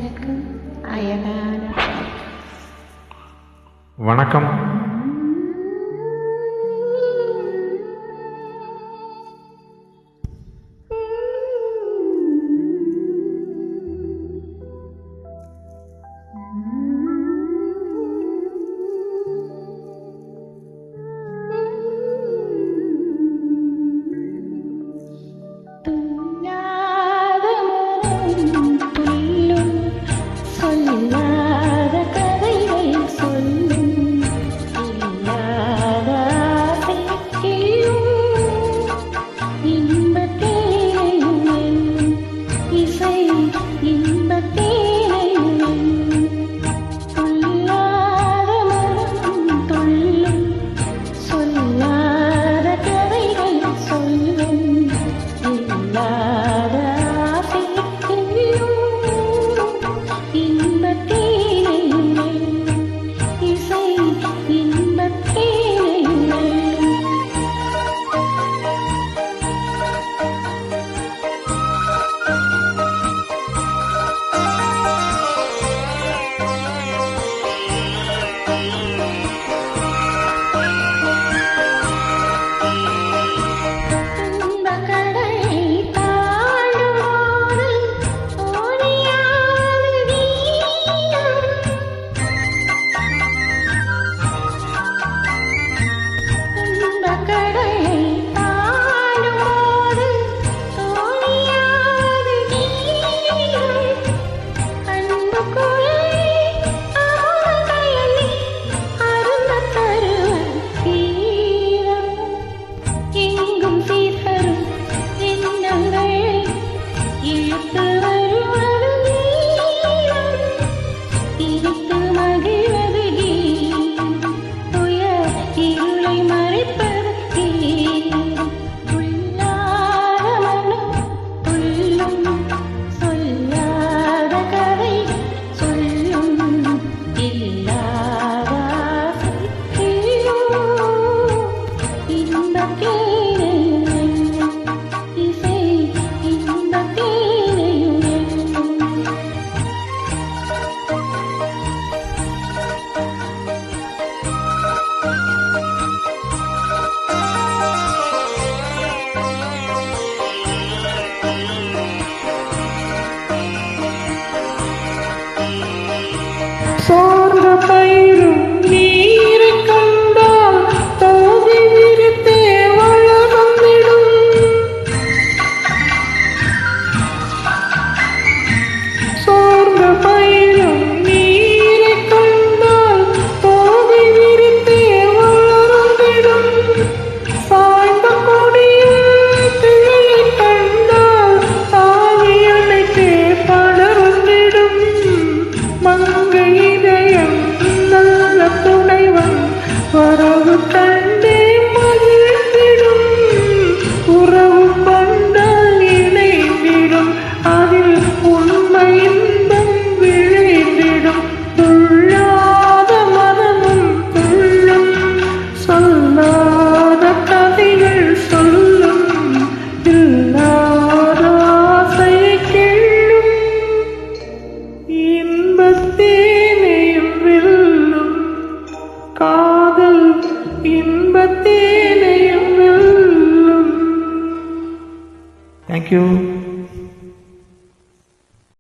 அனைவருக்கும் அழகான வணக்கம். சோர்ந்த பயிரும் நீரை கண்டால் தோகை விரித்தே வளர்ந்திடும். சோர்ந்த பயிரும் நீரை கண்டால் தோகை விரித்தே வளர்ந்திடும். சாய்ந்த கொடியில் திரையை கண்டால் தாவி அணைத்தே படர்ந்திடும். மங்கை வரவு கண்டே மகிழ்ந்திடும். உறவு கொண்டால் இணைந்திடும். அதில் உண்மை இன்பம் விளைந்திடும். துள்ளாத மனமும் துள்ளும். சொல்லாத கதைகள் சொல்லும். இல்லாத ஆசை கிள்ளும். இன்பத்தேனையும் வெல்லும். காதல் இன்பத்தேனையும் வெல்லும். Thank you.